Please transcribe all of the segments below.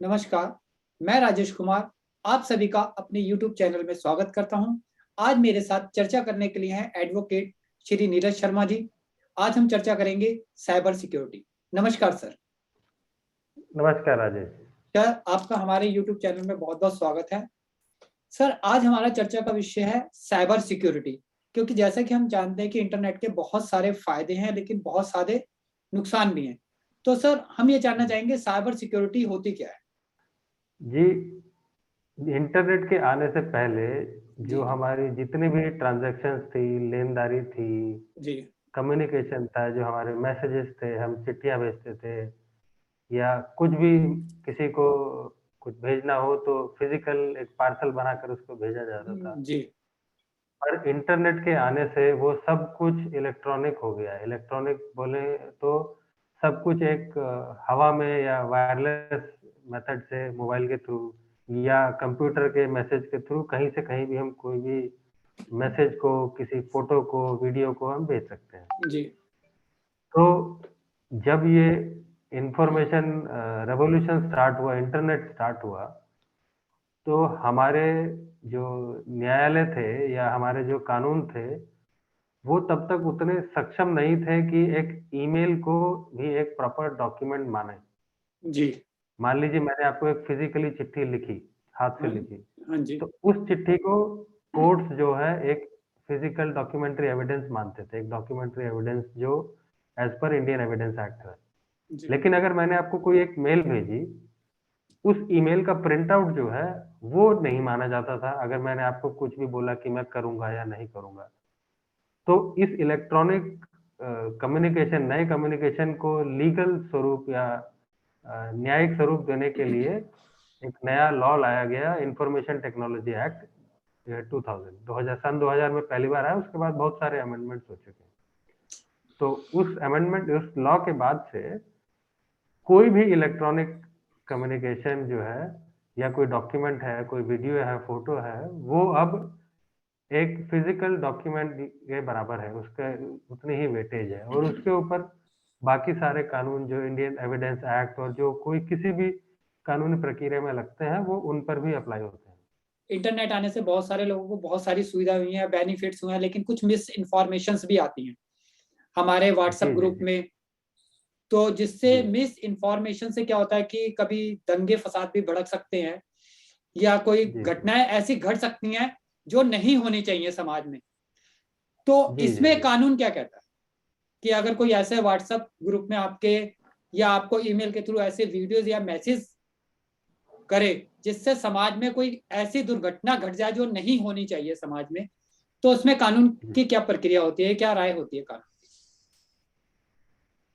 नमस्कार, मैं राजेश कुमार आप सभी का अपने YouTube चैनल में स्वागत करता हूं। आज मेरे साथ चर्चा करने के लिए हैं एडवोकेट श्री नीरज शर्मा जी। आज हम चर्चा करेंगे साइबर सिक्योरिटी। नमस्कार सर। नमस्कार राजेश। सर, आपका हमारे YouTube चैनल में बहुत-बहुत स्वागत है। सर, आज हमारा चर्चा का विषय है साइबर सिक्योरिटी, क्योंकि जैसा कि हम जानते हैं कि इंटरनेट के बहुत सारे फायदे हैं, लेकिन बहुत सारे नुकसान भी हैं। तो सर, हम ये जानना चाहेंगे साइबर सिक्योरिटी होती क्या है? जी, इंटरनेट के आने से पहले जो जी, हमारी जितनी भी ट्रांजैक्शंस थी, लेनदारी थी, जी, कम्युनिकेशन था, जो हमारे मैसेजेस थे, हम चिट्ठियाँ भेजते थे या कुछ भी किसी को कुछ भेजना हो तो फिजिकल एक पार्सल बनाकर उसको भेजा जाता था। जी, और इंटरनेट के आने से वो सब कुछ इलेक्ट्रॉनिक हो गया है। इलेक्ट्रॉनिक बोले तो सब कुछ एक हवा में या वायरलेस मेथड से मोबाइल के थ्रू या कंप्यूटर के मैसेज के थ्रू कहीं से कहीं भी हम कोई भी मैसेज को, किसी फ़ोटो को, वीडियो को हम भेज सकते हैं। जी, तो जब ये इन्फॉर्मेशन रिवॉल्यूशन स्टार्ट हुआ, इंटरनेट स्टार्ट हुआ, तो हमारे जो न्यायालय थे या हमारे जो कानून थे, वो तब तक उतने सक्षम नहीं थे कि एक ईमेल को भी एक प्रॉपर डॉक्यूमेंट माने। जी। मान लीजिए मैंने आपको एक फिज़िकली चिट्ठी लिखी, हाथ से हाँ, लिखी, हाँ जी। तो उस चिट्ठी को कोर्ट्स जो है एक फिज़िकल डॉक्यूमेंट्री एविडेंस मानते थे, एक डॉक्यूमेंट्री एविडेंस जो as per Indian evidence act है। जी, लेकिन अगर मैंने आपको कोई एक मेल भेजी, उस ईमेल का प्रिंट आउट जो है, वो नहीं माना जाता था अगर मैंने आपको कुछ भी बोला कि मैं करूँगा या नहीं करूँगा। तो इस इलेक्ट्रॉनिक कम्युनिकेशन नए कम्युनिकेशन को लीगल स्वरूप या न्यायिक स्वरूप देने के लिए एक नया लॉ लाया गया इंफॉर्मेशन टेक्नोलॉजी एक्ट 2000 सन 2000 में पहली बार आया, उसके बाद बहुत सारे अमेंडमेंट्स हो चुके हैं। तो उस लॉ के बाद से कोई भी इलेक्ट्रॉनिक कम्युनिकेशन जो है या कोई डॉक्यूमेंट है, कोई वीडियो है, फोटो है, वो अब एक फिजिकल डॉक्यूमेंट के बराबर है, उसका उतनी ही वेटेज है और उसके ऊपर बाकी सारे कानून जो इंडियन एविडेंस एक्ट और जो कोई किसी भी कानूनी प्रक्रिया में लगते हैं, वो उन पर भी अप्लाई होते हैं। इंटरनेट आने से बहुत सारे लोगों को बहुत सारी सुविधा हुई हैं, बेनिफिट्स हुए हैं, लेकिन कुछ मिस इन्फॉर्मेशंस भी आती हैं हमारे व्हाट्सएप जी, जी, ग्रुप जी। में। तो जिससे जी। मिस इन्फॉर्मेशन से क्या होता है कि कभी दंगे फसाद भी भड़क सकते हैं, या कोई जी, जी। घटनाएं ऐसी घट सकती हैं जो नहीं होनी चाहिए समाज में। तो जी, जी, इसमें जी। कानून क्या कहता है कि अगर कोई ऐसे व्हाट्सएप ग्रुप में आपके या आपको ईमेल के थ्रू ऐसे वीडियोस या मैसेज करे जिससे समाज में कोई ऐसी दुर्घटना घट जाए जो नहीं होनी चाहिए समाज में, तो उसमें कानून जी। की क्या प्रक्रिया होती है, क्या राय होती है कानून?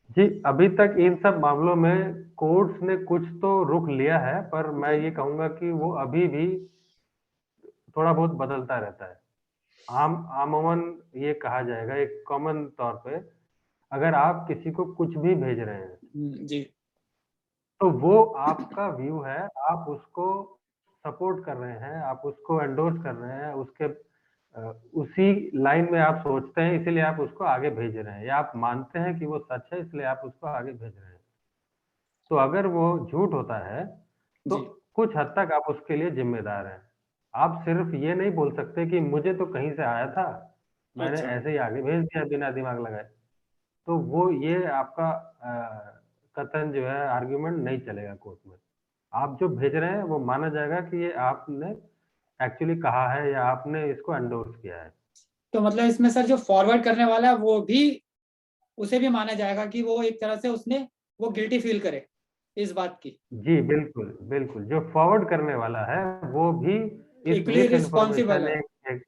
जी, अभी तक इन सब मामलों में कोर्ट्स ने कुछ तो रुख लिया है, पर मैं जी, ये कहूँगा कि वो अभी भी थोड़ा बहुत बदलता रहता है। अमूमन ये कहा जाएगा एक कॉमन तौर पे, अगर आप किसी को कुछ भी भेज रहे हैं, जी, तो वो आपका व्यू है, आप उसको सपोर्ट कर रहे हैं, आप उसको एंडोर्स कर रहे हैं, उसी लाइन में आप सोचते हैं, इसीलिए आप उसको आगे भेज रहे हैं या आप मानते हैं कि वो सच है, इसलिए आप उसको आगे भेज रहे हैं। तो अगर वो झूठ होता है, तो जी। कुछ हद तक आप उसके लिए ज़िम्मेदार हैं। आप सिर्फ़ ये नहीं बोल सकते कि मुझे तो कहीं से आया था, मैंने अच्छा। ऐसे ही आगे भेज दिया बिना दिमाग लगाए। तो वो ये आपका कथन जो है आर्गुमेंट नहीं चलेगा कोर्ट में। आप जो भेज रहे हैं वो माना जाएगा कि ये आपने एक्चुअली कहा है या आपने इसको एंडोर्स किया है। तो मतलब इसमें सर जो फॉरवर्ड करने वाला है वो भी, उसे भी माना जाएगा कि वो एक तरह से उसने वो गिल्टी फील करे इस बात की। जी, बिल्कुल, बिल्कुल। जो फॉरवर्ड करने वाला है वो भी इस इक्वली मिस रिस्पॉन्सिबल इन्फॉर्मेशन है। एक एक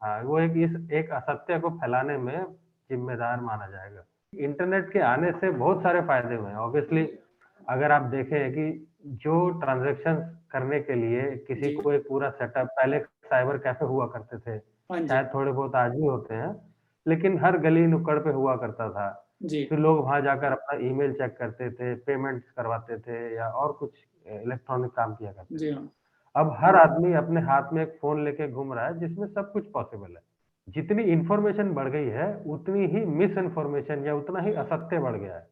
हाँ, वो एक असत्य को फैलाने में ज़िम्मेदार माना जाएगा। इंटरनेट के आने से बहुत सारे फ़ायदे हुए हैं। ऑब्वियसली अगर आप देखें कि जो ट्रांज़ैक्शंस करने के लिए किसी जी, को एक पूरा सेटअप पहले साइबर कैफ़े हुआ करते थे, हाँ जी, शायद थोड़े बहुत आज भी होते हैं, लेकिन हर गली-नुक्कड़ पे हुआ करता था। जी, फिर लोग वहाँ जाकर अपना ईमेल चेक करते थे, पेमेंट्स करवाते थे या और कुछ इलेक्ट्रॉनिक काम किया करते जी थे। हाँ, अब हर आदमी अपने हाथ में एक फ़ोन लेके घूम रहा है जिसमें सब कुछ पॉसिबल है। जितनी इन्फॉर्मेशन बढ़ गई है, उतनी ही मिस इन्फॉर्मेशन या उतना ही असत्य बढ़ गया है।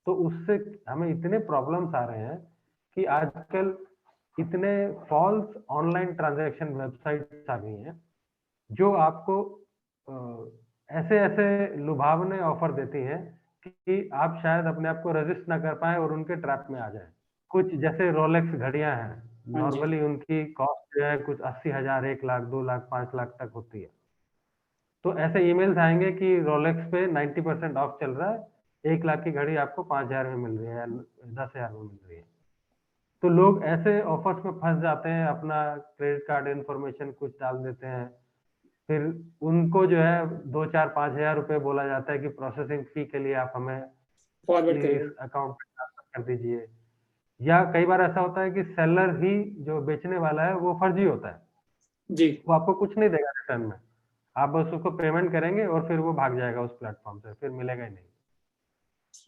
तो उससे हमें इतने प्रॉब्लम्स आ रहे हैं कि आजकल इतने फॉल्स ऑनलाइन ट्रांजैक्शन वेबसाइट्स आ गई हैं, जो आपको ऐसे-ऐसे लुभावने ऑफर देती हैं कि आप शायद अपने आप को रेज़िस्ट ना कर पाएँ और उनके ट्रैप में आ जाएँ। कुछ जैसे रोलेक्स घड़ियाँ हैं, हाँ जी। नॉर्मली उनकी कॉस्ट जो है कुछ 80,000, 1 लाख, 2 लाख, 5 लाख तक होती है। तो ऐसे ईमेल्स आएँगे कि रोलेक्स पे 90% ऑफ चल रहा है, 1 लाख की घड़ी आपको 5,000 में मिल रही है या 10,000 में मिल रही है। तो लोग ऐसे ऑफर्स में फँस जाते हैं, अपना क्रेडिट कार्ड इन्फॉर्मेशन कुछ डाल देते हैं, फिर उनको जो है 2, 4, 5,000 रुपए बोला जाता है कि प्रोसेसिंग फी के लिए आप हमें फॉरवर्ड ये करिए। इस अकाउंट में ट्रांसफर कर दीजिए। या कई बार ऐसा होता है कि सेलर ही जो बेचने वाला है वो फर्जी होता है। जी। वो आपको कुछ नहीं देगा रिटर्न में। आप बस उसको पेमेंट करेंगे और फिर वो भाग जाएगा उस प्लेटफ़ॉर्म से, फिर मिलेगा ही नहीं।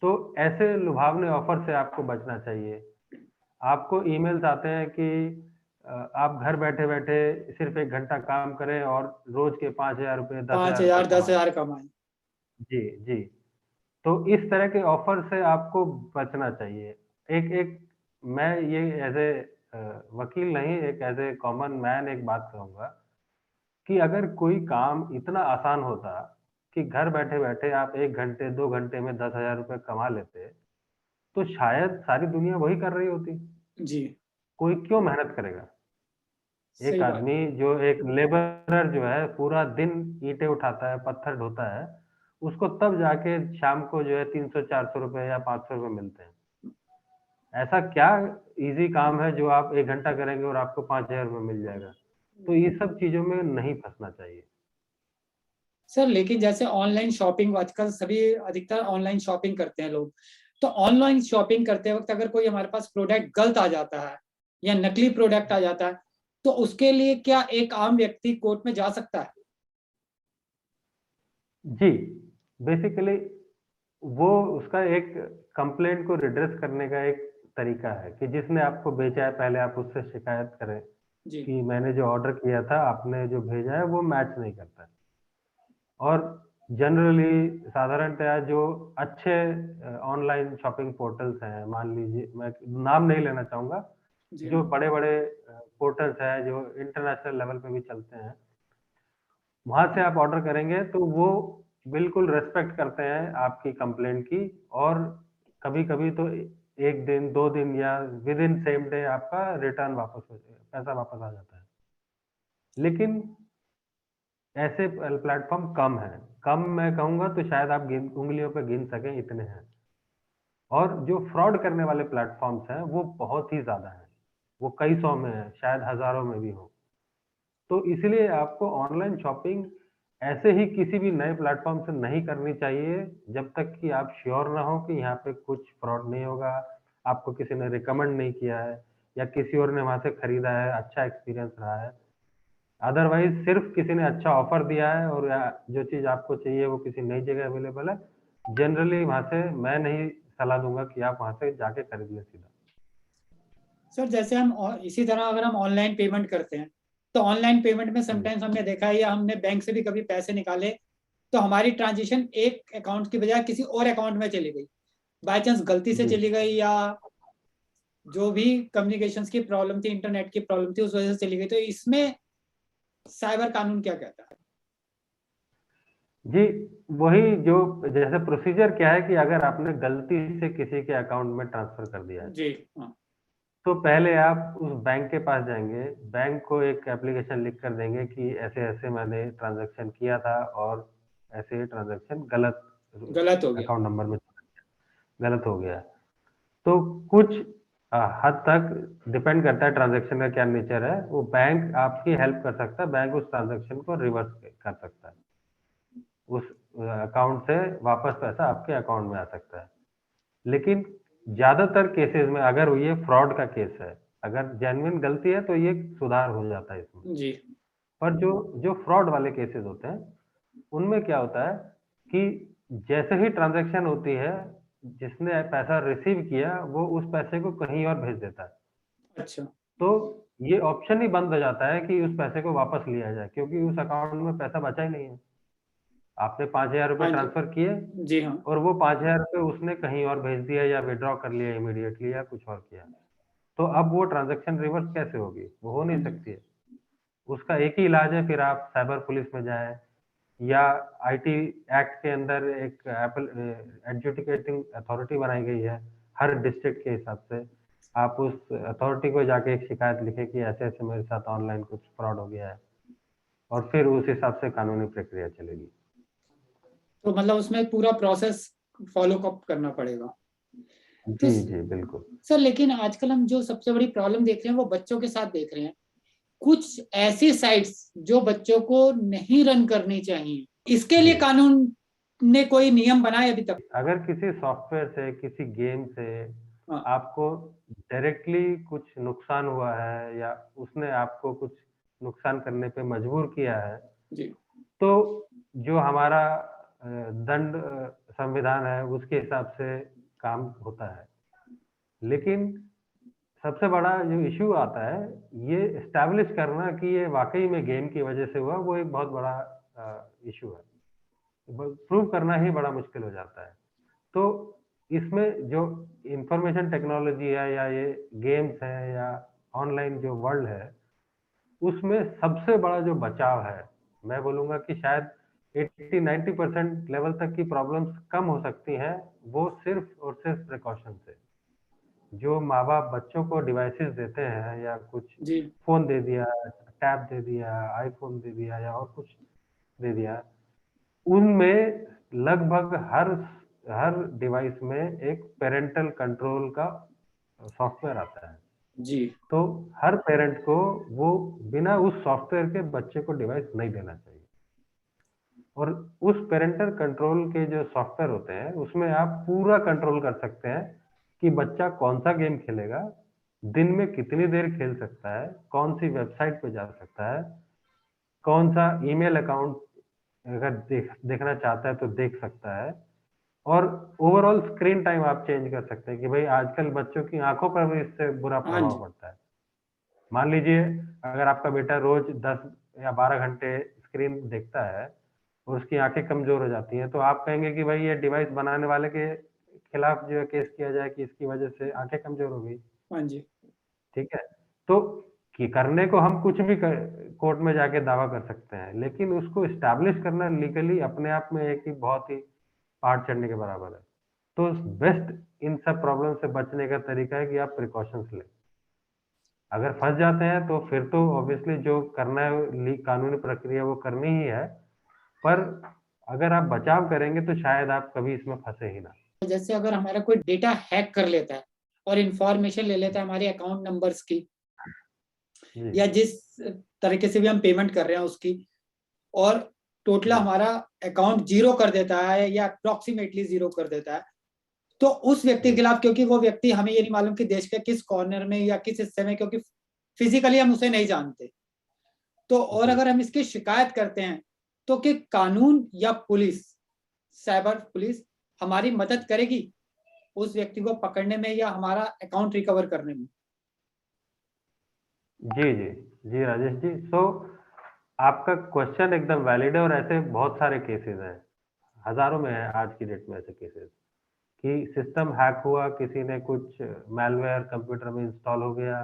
तो ऐसे लुभावने ऑफर से आपको बचना चाहिए। आपको ईमेल्स आते हैं कि आप घर बैठे-बैठे सिर्फ़ 1 घंटा काम करें और रोज़ के 5,000 रुपए, 10,000 रुपए 5,000 कमा लें। 10,000 कमाएँ। जी, जी। तो इस तरह के ऑफ़र से आपको बचना चाहिए। एक एक मैं ये एज़ वकील नहीं, एक एज़ ए कॉमन मैन एक बात कहूँगा कि अगर कोई काम इतना आसान होता कि घर बैठे-बैठे आप 1 घंटे, 2 घंटे में 10,000 रुपए कमा लेते, तो शायद सारी दुनिया वही कर रही होती। जी, कोई क्यों मेहनत करेगा? एक सही बात। आदमी जो एक लेबरर जो है पूरा दिन ईंटें उठाता है, पत्थर ढोता है, उसको तब जाके शाम को जो है 300-400 रुपए या 500 रुपए मिलते हैं। ऐसा क्या ईज़ी काम है जो आप 1 घंटा करेंगे और आपको 5,000 रुपए मिल जाएगा? तो ये सब चीज़ों में नहीं फँसना चाहिए। सर लेकिन जैसे ऑनलाइन शॉपिंग आजकल सभी अधिकतर ऑनलाइन शॉपिंग करते हैं लोग। तो ऑनलाइन शॉपिंग करते वक़्त अगर कोई हमारे पास प्रोडक्ट गलत आ जाता है या नकली प्रोडक्ट आ जाता है, तो उसके लिए क्या एक आम व्यक्ति कोर्ट में जा सकता है? जी, बेसिकली वो उसका एक कंप्लेंट को रिड्रेस करने का एक तरीका है कि जिसने आपको बेचा है पहले आप उससे शिकायत करें जी, कि मैंने जो ऑर्डर किया था, आपने जो भेजा है वो मैच नहीं करता है। और जनरली साधारणतया जो अच्छे ऑनलाइन शॉपिंग पोर्टल्स हैं, मान लीजिए मैं नाम नहीं लेना चाहूँगा, जी जो हाँ। बड़े-बड़े पोर्टल्स हैं जो इंटरनेशनल लेवल पे भी चलते हैं, वहाँ से आप ऑर्डर करेंगे तो वो बिल्कुल रिस्पेक्ट करते हैं आपकी कंप्लेंट की और कभी-कभी तो 1 दिन, 2 दिन या विदिन सेम डे आपका रिटर्न वापस हो जाएगा, पैसा वापस आ जाता है। लेकिन ऐसे प्लेटफ़ॉर्म कम हैं। कम मैं कहूँगा तो शायद आप उँगलियों पे गिन सकें इतने हैं। और जो फ्रॉड करने वाले प्लेटफ़ॉर्म्स हैं, वो बहुत ही ज़्यादा हैं। वो कई सौ में हैं, शायद हज़ारों में भी हों। तो इसलिए आपको ऑनलाइन शॉपिंग ऐसे ही किसी भी नए प्लेटफ़ॉर्म से नहीं करनी चाहिए, जब तक कि आप श्योर ना हो कि यहाँ पे कुछ फ्रॉड नहीं होगा, आपको किसी ने रिकमेंड नहीं किया है या किसी और ने वहाँ से खरीदा है, अच्छा एक्सपीरियंस रहा है। अदरवाइज़ सिर्फ़ किसी ने अच्छा ऑफ़र दिया है और या जो चीज़ आपको चाहिए वो किसी नई जगह अवेलेबल है, जनरली वहाँ से मैं नहीं सलाह दूँगा कि आप वहाँ से जाके खरीद लें सीधा। सर जैसे हम इसी तरह अगर हम ऑनलाइन पेमेंट करते हैं, तो ऑनलाइन पेमेंट में जी, समटाइम्स हमने देखा है या हमने बैंक से भी कभी पैसे निकाले, तो हमारी ट्रांज़ैक्शन एक अकाउंट की बजाय किसी और अकाउंट में चली गई। बाय चांस गलती से जी। चली गई या जो भी कम्युनिकेशंस की प्रॉब्लम थी, इंटरनेट की प्रॉब्लम थी, उस वजह से चली गई। तो इसमें साइबर कानून क्या कहता है? जी, वही जो जैसे प्रोसीजर क्या है कि अगर आपने गलती से किसी के अकाउंट में ट्रांसफ़र कर दिया है, जी, हाँ। तो पहले आप उस बैंक के पास जाएँगे, बैंक को एक एप्लीकेशन लिख कर देंगे कि ऐसे-ऐसे मैंने ट्रांज़ैक्शन किया था और ऐसे ये ट्रांज़ैक्शन गलत गलत हो गया। अकाउंट नंबर में गलत हो गया। तो कुछ हद तक डिपेंड करता है ट्रांज़ैक्शन का क्या नेचर है, वो बैंक आपकी हेल्प कर सकता है, बैंक उस ट्रांज़ैक्शन को रिवर्स कर सकता है। उस अकाउंट से वापस पैसा आपके अकाउंट में आ सकता है। लेकिन ज़्यादातर केसेज़ में अगर ये फ्रॉड का केस है, अगर जेन्युइन गलती है तो ये सुधार हो जाता है इसमें। जी, पर जो जो फ्रॉड वाले केसेज़ होते हैं, उनमें क्या होता है कि जैसे ही ट्रांज़ैक्शन होती है, जिसने पैसा रिसीव किया, वो उस पैसे को कहीं और भेज देता है। अच्छा। तो ये ऑप्शन ही बंद हो जाता है कि उस पैसे को वापस लिया जाए क्योंकि उस अकाउंट में पैसा बचा ही नहीं है। आपने ₹5,000 हाँ जी। ट्रांसफ़र किए जी हाँ। और वो ₹5,000 उसने कहीं और भेज दिया या विथड्रॉ कर लिया इमीडिएटली या कुछ और किया। तो अब वो ट्रांजैक्शन रिवर्स कैसे होगी? वो हो नहीं हाँ जी। सकती है। उसका एक ही इलाज है, फिर आप साइबर पुलिस में जाएँ या आईटी एक्ट के अंदर एक एपल एडजुडिकेटिंग अथॉरिटी बनाई गई है, हर डिस्ट्रिक्ट के हिसाब से। आप उस अथॉरिटी को जाके एक शिकायत लिखें कि ऐसे-ऐसे मेरे साथ ऑनलाइन कुछ फ्रॉड हो गया है और फिर उस हिसाब से कानूनी प्रक्रिया चलेगी। तो मतलब उसमें पूरा प्रोसेस फॉलो अप करना पड़ेगा। तो जी, जी, बिल्कुल। सर लेकिन आजकल हम जो सबसे बड़ी प्रॉब्लम देख रहे हैं वो बच्चों के साथ देख रहे हैं। कुछ ऐसी साइट्स जो बच्चों को नहीं रन करनी चाहिए, इसके लिए जी। कानून ने कोई नियम बनाए अभी तक? अगर किसी सॉफ्टवेयर से, किसी गेम से हाँ आपको डायरेक्टली कुछ नुकसान हुआ है या उसने आपको कुछ नुकसान करने पे मजबूर किया है, जी। तो जो हमारा दंड संविधान है उसके हिसाब से काम होता है। लेकिन सबसे बड़ा जो इश्यू आता है, ये एस्टैब्लिश करना कि ये वाक़ई में गेम की वज़ह से हुआ, वो एक बहुत बड़ा इश्यू है। ब प्रूव करना ही बड़ा मुश्किल हो जाता है। तो इसमें जो इन्फॉर्मेशन टेक्नोलॉजी है या ये गेम्स हैं या ऑनलाइन जो वर्ल्ड है, उसमें सबसे बड़ा जो बचाव है, मैं बोलूँगा कि शायद 80-90% लेवल तक की प्रॉब्लम्स कम हो सकती हैं, वो सिर्फ़ और सिर्फ़ प्रिकॉशन से। जो माँ-बाप बच्चों को डिवाइसेज़ देते हैं या कुछ जी। फ़ोन दे दिया, टैब दे दिया, आईफ़ोन दे दिया या और कुछ दे दिया, उनमें लगभग हर हर डिवाइस में एक पैरेंटल कंट्रोल का सॉफ्टवेयर आता है। जी। तो हर पेरेंट को वो बिना उस सॉफ्टवेयर के बच्चे को डिवाइस नहीं देना चाहिए। और उस पैरेंटल कंट्रोल के जो सॉफ्टवेयर होते हैं, उसमें आप पूरा कंट्रोल कर सकते हैं कि बच्चा कौन-सा गेम खेलेगा, दिन में कितनी देर खेल सकता है, कौन-सी वेबसाइट पे जा सकता है, कौन-सा ईमेल अकाउंट अगर देखना चाहता है तो देख सकता है और ओवरऑल स्क्रीन टाइम आप चेंज कर सकते हैं कि भई आजकल बच्चों की आँखों पर भी इससे बुरा हाँ प्रभाव जी। पड़ता है। मान लीजिए अगर आपका बेटा रोज़ 10 या 12 घंटे स्क्रीन देखता है और उसकी आँखें कमज़ोर हो जाती हैं, तो आप कहेंगे कि भई ये डिवाइस बनाने वाले के खिलाफ जो है केस किया जाए कि इसकी वज़ह से आँखें कमज़ोर हो गई, हाँ जी। ठीक है? तो कि करने को हम कुछ भी कोर्ट में जाके दावा कर सकते हैं, लेकिन उसको एस्टैब्लिश करना लीगली अपने आप में एक ही बहुत ही पहाड़ चढ़ने के बराबर है। तो बेस्ट इन सब प्रॉब्लम से बचने का तरीका है कि आप प्रिकॉशंस लें। अगर फँस जाते हैं तो फिर तो ऑब्वियसली जो करना है कानूनी प्रक्रिया वो करनी ही है, पर अगर आप बचाव करेंगे तो शायद आप कभी इसमें फँसे ही ना। जैसे अगर हमारा कोई डेटा हैक कर लेता है और इंफॉर्मेशन ले लेता है हमारे अकाउंट नंबर्स की, जी, या जिस तरीके से भी हम पेमेंट कर रहे हैं उसकी, और टोटल जी, हमारा अकाउंट जीरो कर देता है या अप्रोक्सीमेटली जीरो कर देता है, तो उस व्यक्ति के जी, खिलाफ, क्योंकि वो व्यक्ति हमें ये नहीं मालूम कि देश के किस कॉर्नर में या किस हिस्से में, क्योंकि फिजिकली हम उसे नहीं जानते, तो और जी। अगर हम इसकी शिकायत करते हैं तो कि कानून या पुलिस, साइबर पुलिस हमारी मदद करेगी उस व्यक्ति को पकड़ने में या हमारा अकाउंट रिकवर करने में? जी, जी। जी, राजेश जी। आपका क्वेश्चन एकदम वैलिड है और ऐसे बहुत सारे केसेज़ हैं। हज़ारों में हैं आज की डेट में ऐसे केसेज़ कि सिस्टम हैक हुआ, किसी ने कुछ मैलवेयर कंप्यूटर में इंस्टॉल हो गया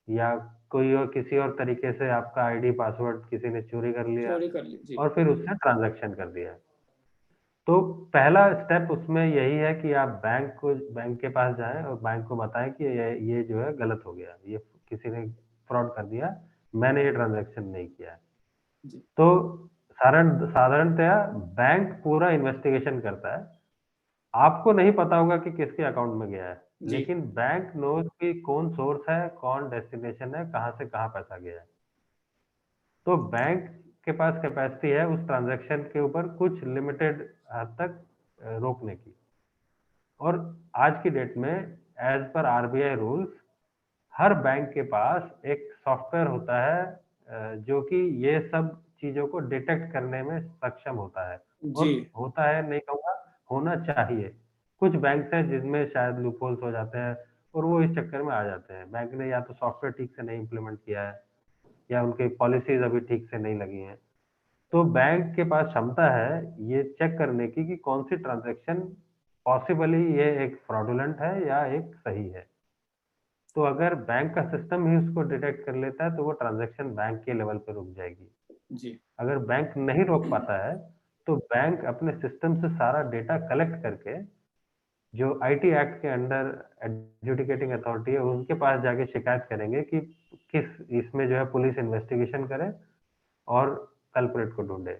या कोई और किसी और तरीके से आपका आईडी पासवर्ड किसी ने चोरी कर लिया चोरी कर ली जी। और फिर उससे ट्रांज़ैक्शन कर दिया। तो पहला स्टेप उसमें यही है कि आप बैंक के पास जाएँ और बैंक को बताएँ कि ये जो है गलत हो गया। ये किसी ने फ्रॉड कर दिया, मैंने ये ट्रांज़ैक्शन नहीं किया है। जी। तो साधारणतया बैंक पूरा इन्वेस्टिगेशन करता है। आपको नहीं पता होगा कि किसके अकाउंट में गया है, जी। लेकिन बैंक नोज़ कि कौन सोर्स है, कौन डेस्टिनेशन है, कहाँ से कहाँ पैसा गया है। तो बैंक के पास कैपेसिटी है उस ट्रांज़ैक्शन के ऊपर कुछ लिमिटेड हद तक रोकने की। और आज की डेट में एज़ पर आरबीआई रूल्स हर बैंक के पास एक सॉफ्टवेयर होता है जो कि ये सब चीज़ों को डिटेक्ट करने में सक्षम होता है जी। और होता है नहीं कहूँगा, होना चाहिए। कुछ बैंक्स हैं जिनमें शायद लूपहोल्स हो जाते हैं और वो इस चक्कर में आ जाते हैं। बैंक ने या तो सॉफ्टवेयर ठीक से नहीं इम्प्लीमेंट किया है या उनकी पॉलिसीज़ अभी ठीक से नहीं लगी हैं। तो बैंक के पास क्षमता है ये चेक करने की कि कौन-सी ट्रांज़ैक्शन पॉसिबली ये एक फ्रॉडुलेंट है या एक सही है। तो अगर बैंक का सिस्टम ही उसको डिटेक्ट कर लेता है तो वो ट्रांजैक्शन बैंक के लेवल पे रुक जाएगी। जी। अगर बैंक नहीं रोक पाता है तो बैंक अपने सिस्टम से सारा डेटा कलेक्ट करके जो आईटी एक्ट के अंडर एडजुडिकेटिंग अथॉरिटी है उनके पास जाके शिकायत करेंगे कि किस इसमें जो है पुलिस इन्वेस्टिगेशन करे और कल्प्रिट को ढूंढे।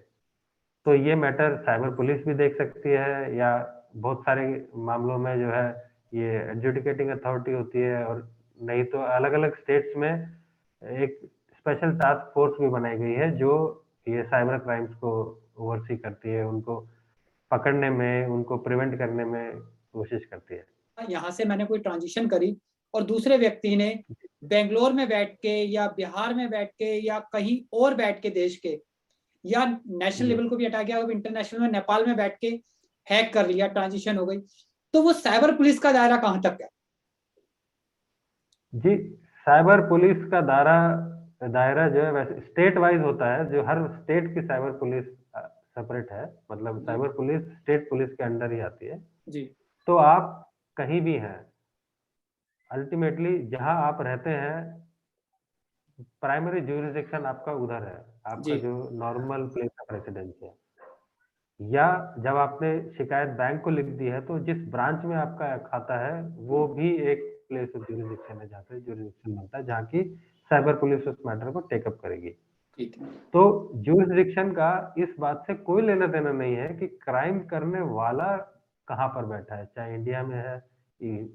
तो ये मैटर साइबर पुलिस भी देख सकती है या बहुत सारे मामलों में जो है ये एडजुडिकेटिंग अथॉरिटी होती है, और नहीं तो अलग-अलग स्टेट्स में एक स्पेशल टास्क फोर्स भी बनाई गई है जो ये साइबर क्राइम्स को ओवरसी करती है, उनको पकड़ने में, उनको प्रिवेंट करने में कोशिश करती है। यहाँ से मैंने कोई ट्रांजिशन करी और दूसरे व्यक्ति ने बेंगलोर में बैठ के या बिहार में बैठ के या कहीं और बैठ के देश के या नेशनल लेवल को भी हटा गया, इंटरनेशनल में नेपाल में बैठ के हैक कर लिया, ट्रांजिशन हो गई, तो वो साइबर पुलिस का दायरा कहां तक है? जी, साइबर पुलिस का दायरा जो है वैसे स्टेट वाइज होता है, जो हर स्टेट की साइबर पुलिस सेपरेट है, मतलब साइबर पुलिस स्टेट पुलिस के अंडर ही आती है। जी। तो आप कहीं भी हैं, अल्टीमेटली जहां आप रहते हैं प्राइमरी ज्यूरिसडिक्शन आपका उधर है, आपका जी। जो नॉर्मल प्लेस ऑफ रेसिडेंस है। या जब आपने शिकायत बैंक को लिख दी है तो जिस ब्रांच में आपका खाता है वो भी एक प्लेस ऑफ ज्यूरिसडिक्शन है, जहाँ पे ज्यूरिसडिक्शन बनता है, जहाँ की साइबर पुलिस उस मैटर को टेकअप करेगी। ठीक है। तो ज्यूरिसडिक्शन का इस बात से कोई लेना देना नहीं है कि क्राइम करने वाला कहाँ पर बैठा है, चाहे इंडिया में है,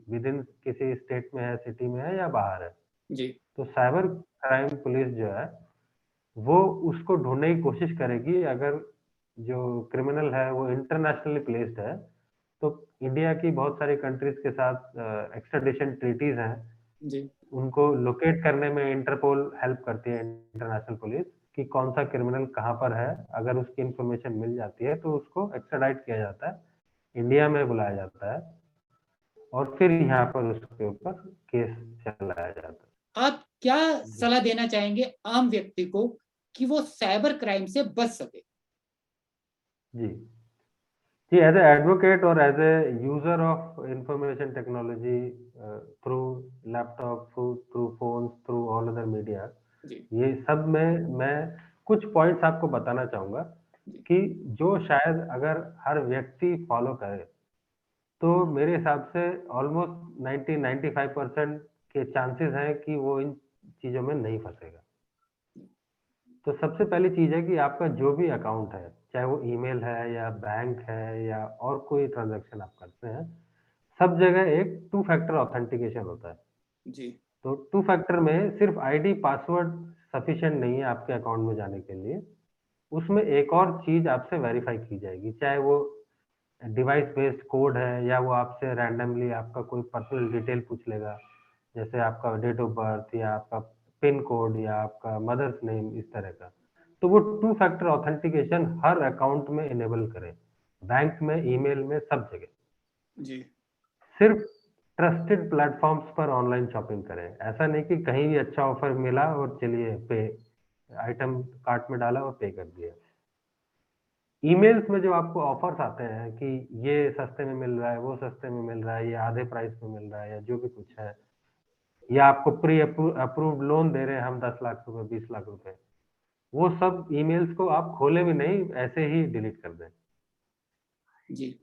विद इन किसी स्टेट में है, सिटी में है या बाहर है। जी। तो साइबर क्राइम पुलिस जो है वो उसको ढूंढने की कोशिश करेगी। अगर जो क्रिमिनल है वो इंटरनेशनली प्लेस्ड है तो इंडिया की बहुत सारी कंट्रीज के साथ एक्स्ट्राडिशन ट्रीटीज हैं, जी। उनको लोकेट करने में इंटरपोल हेल्प करती है, इंटरनेशनल पुलिस, कि कौन सा क्रिमिनल कहाँ पर है। अगर उसकी इंफॉर्मेशन मिल जाती है तो उसको एक्स्ट्राडाइट किया जाता है, इंडिया में बुलाया जाता है और फिर यहाँ पर उसके ऊपर केस चलाया जाता है। आप क्या जी सलाह देना चाहेंगे आम व्यक्ति को कि वो साइबर क्राइम से बच सके? जी जी, एज ए एडवोकेट और as a user of information technology through laptop, through phone, through all other media, जी। ये सब में मैं कुछ पॉइंट्स आपको बताना चाहूंगा जी। कि जो शायद अगर हर व्यक्ति फॉलो करे तो मेरे हिसाब से ऑलमोस्ट 90-95% के चांसेस हैं कि वो इन चीजों में नहीं फंसेगा। तो सबसे पहली चीज़ है कि आपका जो भी अकाउंट है, चाहे वो ईमेल है या बैंक है या और कोई ट्रांज़ैक्शन आप करते हैं, सब जगह एक टू फैक्टर ऑथेंटिकेशन होता है। जी। तो टू फैक्टर में सिर्फ़ आईडी पासवर्ड सफिशिएंट नहीं है आपके अकाउंट में जाने के लिए, उसमें एक और चीज़ आपसे वेरीफ़ाई की जाएगी, चाहे वो डिवाइस बेस्ड कोड है या वो आपसे रैंडमली आपका कोई पर्सनल डिटेल पूछ लेगा, जैसे आपका डेट ऑफ बर्थ या आपका पिन कोड या आपका मदर्स नेम, इस तरह का। तो वो टू फैक्टर ऑथेंटिकेशन हर अकाउंट में इनेबल करें, बैंक में, ईमेल में, सब जगह। जी। सिर्फ ट्रस्टेड प्लेटफॉर्म्स पर ऑनलाइन शॉपिंग करें, ऐसा नहीं कि कहीं भी अच्छा ऑफर मिला और चलिए पे, आइटम कार्ट में डाला और पे कर दिया। ईमेल्स में जो आपको ऑफर्स आते हैं कि ये सस्ते में मिल रहा है, वो सस्ते में मिल रहा है, ये आधे प्राइस में मिल रहा है या जो भी कुछ है, या आपको प्री अप्रूव्ड लोन दे रहे हैं हम 10 लाख रुपए, 20 लाख रुपए, वो सब ईमेल्स को आप खोले भी नहीं, ऐसे ही डिलीट कर दें। जी।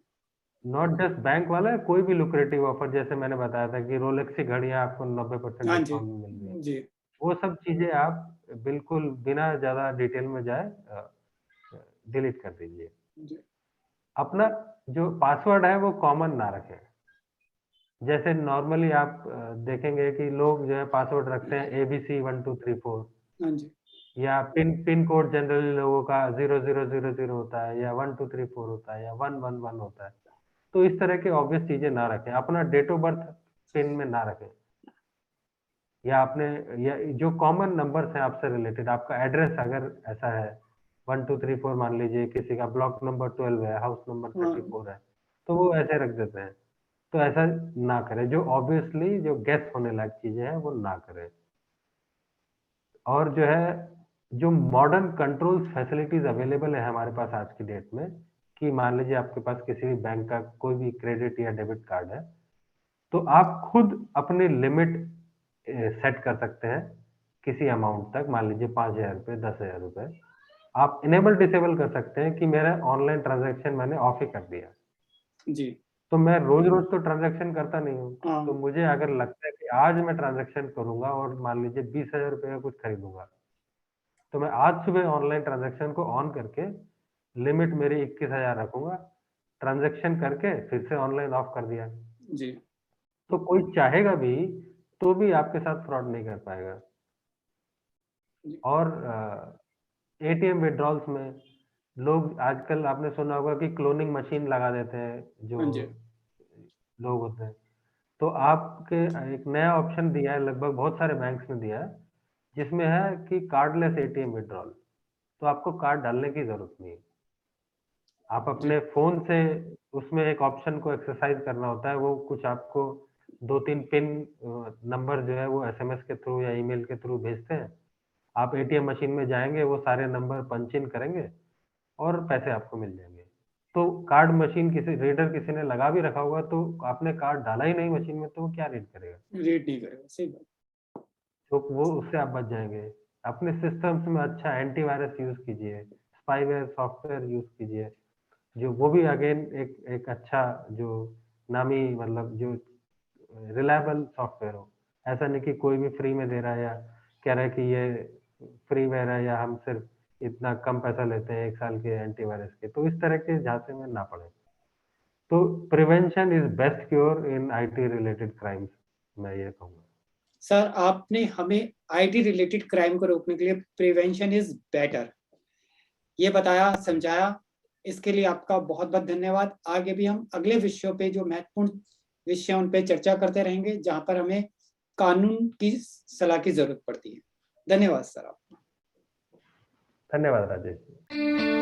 नॉट जस्ट बैंक वाला, कोई भी लुक्रेटिव ऑफर, जैसे मैंने बताया था कि रोलेक्स की घड़ियां आपको 90% हाँ जी। डिस्काउंट में मिल रही है, जी। वो सब चीजें आप बिल्कुल बिना ज्यादा डिटेल में जाए डिलीट कर दीजिए। जी। अपना जो पासवर्ड है वो कॉमन ना रखें। जैसे नॉर्मली आप देखेंगे कि लोग जो है पासवर्ड रखते हैं एबीसी 1234, हाँ जी। या पिन कोड जनरली लोगों का 0000 होता है या 1234 होता है या 111 होता है। तो इस तरह के ऑब्वियस चीजें ना रखें, अपना डेट ऑफ बर्थ पिन में ना रखें, या आपने या जो कॉमन नंबर्स हैं आपसे रिलेटेड, आपका एड्रेस अगर ऐसा है 1234, मान लीजिए किसी का ब्लॉक नंबर 12 है, हाउस नंबर हाँ। 34 है, तो वो ऐसे रख देते हैं। तो ऐसा ना करें, जो ऑब्वियसली जो गेस होने लायक चीजें हैं वो ना करें। और जो है, जो मॉडर्न कंट्रोल्स फैसिलिटीज अवेलेबल है हमारे पास आज की डेट में, कि मान लीजिए आपके पास किसी भी बैंक का कोई भी क्रेडिट या डेबिट कार्ड है, तो आप खुद अपनी लिमिट सेट कर सकते हैं किसी अमाउंट तक, मान लीजिए 5,000 रुपये, 10,000 रुपये। आप इनेबल डिसेबल कर सकते हैं कि मेरा ऑनलाइन ट्रांजैक्शन मैंने ऑफ ही कर दिया। जी। तो मैं रोज-रोज तो ट्रांजैक्शन करता नहीं हूँ। हाँ। तो मुझे अगर लगता है कि आज मैं ट्रांजैक्शन करूँगा और मान लीजिए 20,000 रुपये का कुछ खरीदूँगा, तो मैं आज सुबह ऑनलाइन ट्रांजैक्शन को ऑन करके लिमिट मेरी 21,000 रखूँगा, ट्रांजैक्शन करके फिर से ऑनलाइन ऑफ कर दिया। जी। तो कोई चाहेगा भी, तो भी आपके साथ फ्रॉड नहीं कर पाएगा। जी। और एटीएम विथड्रॉल्स में लोग आजकल आपने सुना होगा कि क्लोनिंग मशीन लगा देते हैं, जो हाँ जी। लोग होते हैं। तो आपके एक नया ऑप्शन दिया है, लगभग बहुत सारे बैंक्स ने दिया है, जिसमें है कि कार्डलेस एटीएम विथड्रॉल। तो आपको कार्ड डालने की ज़रूरत नहीं है। आप जी। अपने फ़ोन से उसमें एक ऑप्शन को एक्सरसाइज़ करना होता है, वो कुछ आपको 2-3 पिन नंबर जो है वो एसएमएस के थ्रू या ईमेल के थ्रू भेजते हैं। आप एटीएम मशीन में जाएँगे, वो सारे नंबर पंच इन करेंगे और पैसे आपको मिल जाएँगे। तो कार्ड मशीन किसी रीडर किसी ने लगा भी रखा होगा, तो आपने कार्ड डाला ही नहीं मशीन में, तो वो क्या रीड करेगा? रीड नहीं करेगा, सही बात। तो वो उससे आप बच जाएँगे। अपने सिस्टम्स में अच्छा एंटीवायरस यूज़ कीजिए, स्पाईवेयर सॉफ्टवेयर यूज़ कीजिए, जो वो भी अगेन एक एक अच्छा जो नामी मतलब जो रिलायबल सॉफ्टवेयर हो। ऐसा नहीं कि कोई भी फ्री में दे रहा है या कह रहा है कि ये फ्रीवेयर है या हम सिर्फ़ इतना कम पैसा लेते हैं 1 साल के एंटीवायरस के, तो इस तरह के झांसे में ना पड़ें। तो prevention is best cure in IT related crimes, मैं ये कहूँगा। सर, आपने हमें आईटी रिलेटेड क्राइम को रोकने के लिए प्रिवेंशन इज बेटर ये बताया, समझाया। इसके लिए आपका बहुत बहुत धन्यवाद। आगे भी हम अगले विषयों पे जो महत्वपूर्ण विषय उन पे चर्चा करते रहेंगे, जहां पर हमें कानून की सलाह की जरूरत पड़ती है। धन्यवाद सर आपका। धन्यवाद राजेश जी।